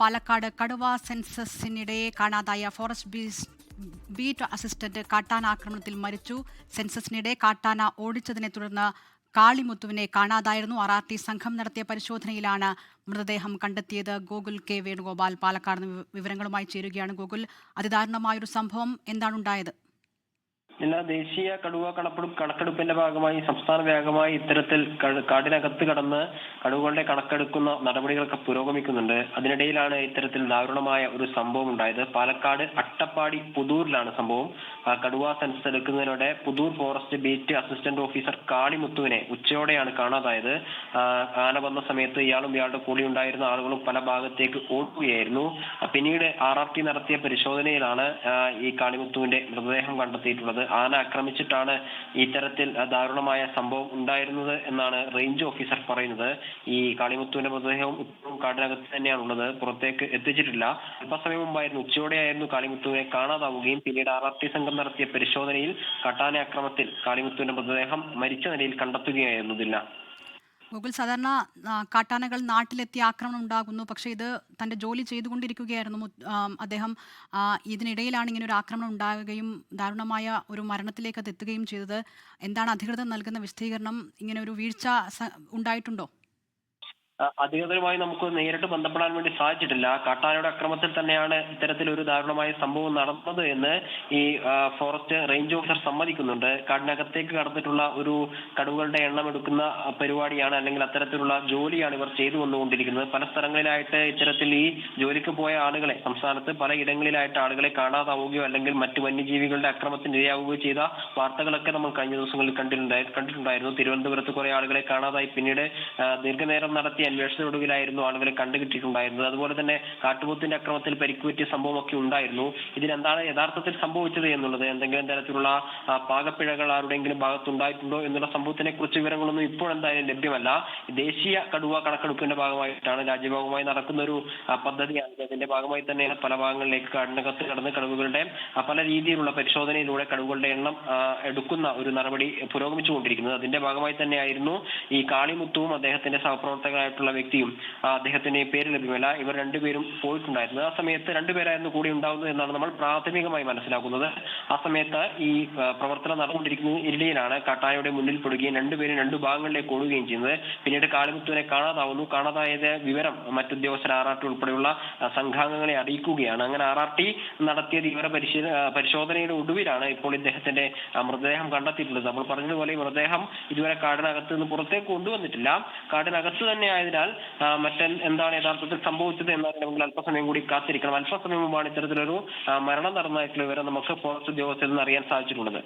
പാലക്കാട് കടുവ സെൻസസിനിടെ കാണാതായ forest beat assistant കാട്ടാന ആക്രമണത്തിൽ മരിച്ചു. സെൻസസിനിടെ കാട്ടാന ഓടിച്ചതിനെ തുടർന്ന് കാളിമുത്തുവിനെ കാണാതായിരുന്നു. RRT സംഘം നടത്തിയ പരിശോധനയിലാണ് മൃതദേഹം കണ്ടെത്തിയത്. ഗോകുൽ കെ വേണുഗോപാൽ പാലക്കാട് വിവരങ്ങളുമായി ചേരുകയാണ്. ഗോകുൽ, അതിദാരുണമായൊരു സംഭവം എന്താണുണ്ടായത്? ദേശീയ കടുവ കണക്കെടുപ്പിന്റെ ഭാഗമായി സംസ്ഥാന വ്യാപകമായി ഇത്തരത്തിൽ കാടിനകത്ത് കടന്ന് കടുവകളുടെ കണക്കെടുക്കുന്ന നടപടികളൊക്കെ പുരോഗമിക്കുന്നുണ്ട്. അതിനിടയിലാണ് ഇത്തരത്തിൽ ദാരുണമായ ഒരു സംഭവം ഉണ്ടായത്. പാലക്കാട് അട്ടപ്പാടി പുതൂരിലാണ് സംഭവം. കടുവ സെൻസസ് എടുക്കുന്നതിനിടെ Puthur forest beat assistant officer കാളിമുത്തുവിനെ ഉച്ചയോടെയാണ് കാണാതായത്. ആന വന്ന സമയത്ത് ഇയാളും ഇയാളുടെ കൂടെ ഉണ്ടായിരുന്ന ആളുകളും പല ഭാഗത്തേക്ക് ഓടുകയായിരുന്നു. പിന്നീട് RRT നടത്തിയ പരിശോധനയിലാണ് ഈ കാളിമുത്തുവിന്റെ മൃതദേഹം കണ്ടെത്തിയിട്ടുള്ളത്. ആന ആക്രമിച്ചിട്ടാണ് ഇത്തരത്തിൽ ദാരുണമായ സംഭവം ഉണ്ടായിരുന്നത് എന്നാണ് റേഞ്ച് ഓഫീസർ പറയുന്നത്. ഈ കാളിമുത്തുവിന്റെ മൃതദേഹവും ഇപ്പോഴും കാടിനകത്ത് തന്നെയാണുള്ളത്, പുറത്തേക്ക് എത്തിച്ചിട്ടില്ല. അല്പസമയം മുമ്പായിരുന്നു, ഉച്ചയോടെയായിരുന്നു കാളിമുത്തുവിനെ കാണാതാവുകയും പിന്നീട് RRT സംഘം നടത്തിയ പരിശോധനയിൽ കാട്ടാന ആക്രമണത്തിൽ കാളിമുത്തുവിന്റെ മൃതദേഹം മരിച്ച നിലയിൽ കണ്ടെത്തുകയായിരുന്നില്ല. ഗൂഗിൾ, സാധാരണ കാട്ടാനകൾ നാട്ടിലെത്തി ആക്രമണം ഉണ്ടാകുന്നു, പക്ഷേ ഇത് തൻ്റെ ജോലി ചെയ്തുകൊണ്ടിരിക്കുകയായിരുന്നു അദ്ദേഹം. ഇതിനിടയിലാണ് ഇങ്ങനെ ഒരു ആക്രമണം ഉണ്ടാകുകയും ദാരുണമായ ഒരു മരണത്തിലേക്ക് അത് എത്തുകയും ചെയ്തത്. എന്താണ് അധികൃതർ നൽകുന്ന വിശദീകരണം? ഇങ്ങനെ ഒരു വീഴ്ച ഉണ്ടായിട്ടുണ്ടോ? അധികൃതരുമായി നമുക്ക് നേരിട്ട് ബന്ധപ്പെടാൻ വേണ്ടി സാധിച്ചിട്ടില്ല. കാട്ടാനയുടെ അക്രമത്തിൽ തന്നെയാണ് ഇത്തരത്തിലൊരു ദാരുണമായ സംഭവം നടന്നത് എന്ന് ഈ ഫോറസ്റ്റ് റേഞ്ച് ഓഫീസർ സമ്മതിക്കുന്നുണ്ട്. കാടിനകത്തേക്ക് കടന്നിട്ടുള്ള ഒരു കടുവകളുടെ എണ്ണം എടുക്കുന്ന പരിപാടിയാണ്, അല്ലെങ്കിൽ അത്തരത്തിലുള്ള ജോലിയാണ് ഇവർ ചെയ്തു വന്നുകൊണ്ടിരിക്കുന്നത്. പല സ്ഥലങ്ങളിലായിട്ട് ഇത്തരത്തിൽ ഈ ജോലിക്ക് പോയ ആളുകളെ, സംസ്ഥാനത്ത് പലയിടങ്ങളിലായിട്ട് ആളുകളെ കാണാതാവുകയോ അല്ലെങ്കിൽ മറ്റു വന്യജീവികളുടെ അക്രമത്തിന് ഇരയാവുകയോ ചെയ്ത വാർത്തകളൊക്കെ നമ്മൾ കഴിഞ്ഞ ദിവസങ്ങളിൽ കണ്ടിട്ടുണ്ടായിരുന്നു. തിരുവനന്തപുരത്ത് കുറെ ആളുകളെ കാണാതായി പിന്നീട് ദീർഘനേരം നടത്തിയ അന്വേഷണത്തിനൊടുവിലായിരുന്നു ആളുകളെ കണ്ടുകിട്ടിയിട്ടുണ്ടായിരുന്നത്. അതുപോലെ തന്നെ കാട്ടുപോത്തിന്റെ അക്രമത്തിൽ പരിക്കുപറ്റിയ സംഭവമൊക്കെ ഉണ്ടായിരുന്നു. ഇതിനെന്താണ് യഥാർത്ഥത്തിൽ സംഭവിച്ചത് എന്നുള്ളത്, എന്തെങ്കിലും തരത്തിലുള്ള പാകപ്പിഴകൾ ആരുടെയെങ്കിലും ഭാഗത്തുണ്ടായിട്ടുണ്ടോ എന്നുള്ള സംഭവത്തിനെ കുറിച്ച് വിവരങ്ങളൊന്നും ഇപ്പോൾ എന്തായാലും ലഭ്യമല്ല. ദേശീയ കടുവ കണക്കെടുപ്പിന്റെ ഭാഗമായിട്ടാണ്, രാജ്യഭാഗമായി നടക്കുന്ന ഒരു പദ്ധതിയാണ്. അതിന്റെ ഭാഗമായി തന്നെ പല ഭാഗങ്ങളിലേക്ക് കാടിനകത്ത് കടന്ന് കടുവകളുടെ പല രീതിയിലുള്ള പരിശോധനയിലൂടെ കടുവകളുടെ എണ്ണം എടുക്കുന്ന ഒരു നടപടി പുരോഗമിച്ചുകൊണ്ടിരിക്കുന്നത്. അതിന്റെ ഭാഗമായി തന്നെയായിരുന്നു ഈ കാളിമുത്തുവും അദ്ദേഹത്തിന്റെ സഹപ്രവർത്തകരായിട്ടുള്ള വ്യക്തിയും, അദ്ദേഹത്തിന്റെ പേര് ലഭ്യമല്ല, ഇവർ രണ്ടുപേരും പോയിട്ടുണ്ടായിരുന്നത്. ആ സമയത്ത് രണ്ടുപേരായിരുന്നു കൂടി ഉണ്ടാവുന്നത് എന്നാണ് നമ്മൾ പ്രാഥമികമായി മനസ്സിലാക്കുന്നത്. ആ സമയത്ത് ഈ പ്രവർത്തനം നടന്നുകൊണ്ടിരിക്കുന്ന ഇടയിലാണ് കാട്ടാനയുടെ മുന്നിൽ പെടുകയും രണ്ടുപേരും രണ്ടു ഭാഗങ്ങളിലേക്ക് ഓടുകയും ചെയ്യുന്നത്. പിന്നീട് കാളിമുത്തുവിനെ കാണാതാവുന്നു. കാണാതായത് വിവരം മറ്റുദ്യോഗസ്ഥർ RRT ഉൾപ്പെടെയുള്ള സംഘാംഗങ്ങളെ അറിയിക്കുകയാണ്. അങ്ങനെ RRT നടത്തിയ തീവ്ര പരിശോധനയുടെ ഒടുവിലാണ് ഇപ്പോൾ ഇദ്ദേഹത്തിന്റെ മൃതദേഹം കണ്ടെത്തിയിട്ടുള്ളത്. നമ്മൾ പറഞ്ഞതുപോലെ മൃതദേഹം ഇതുവരെ കാടിനകത്ത് നിന്ന് പുറത്തേക്ക് കൊണ്ടുവന്നിട്ടില്ല. കാടിനകത്ത് തന്നെ ആയതിനാൽ എന്താണ് യഥാർത്ഥത്തിൽ സംഭവിച്ചത് എന്നറിയണമെങ്കിൽ അല്പസമയം കൂടി കാത്തിരിക്കണം. അല്പസമയം മുമ്പാണ് ഇത്തരത്തിലൊരു മരണം നടന്നതായിട്ടുള്ള വിവരം നമുക്ക് ഫോറസ്റ്റ് ഉദ്യോഗസ്ഥരിൽ നിന്ന് അറിയാൻ സാധിച്ചിട്ടുള്ളത്.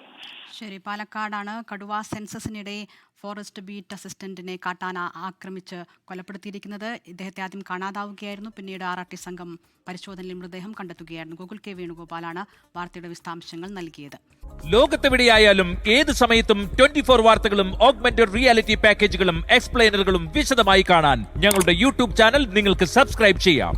ശരി, പാലക്കാടാണ് കടുവ സെൻസസിനിടെ ഫോറസ്റ്റ് ബീറ്റ് അസിസ്റ്റന്റിനെ കാട്ടാന ആക്രമിച്ച് കൊലപ്പെടുത്തിയിരിക്കുന്നത്. ഇദ്ദേഹത്തെ ആദ്യം കാണാതാവുകയായിരുന്നു, പിന്നീട് RRT സംഘം പരിശോധനയിൽ മൃതദേഹം കണ്ടെത്തുകയായിരുന്നു. ഗോകുൽ കെ വേണുഗോപാലാണ് വാർത്തയുടെ വിശദാംശങ്ങൾ നൽകിയത്. ലോകത്തെവിടെയായാലും ഏത് സമയത്തും 24 വാർത്തകളും ഓഗ്മെന്റഡ് റിയാലിറ്റി പാക്കേജുകളും എക്സ്പ്ലെയിനറുകളും വിശദമായി കാണാൻ ഞങ്ങളുടെ YouTube ചാനൽ നിങ്ങൾക്ക് സബ്സ്ക്രൈബ് ചെയ്യാം.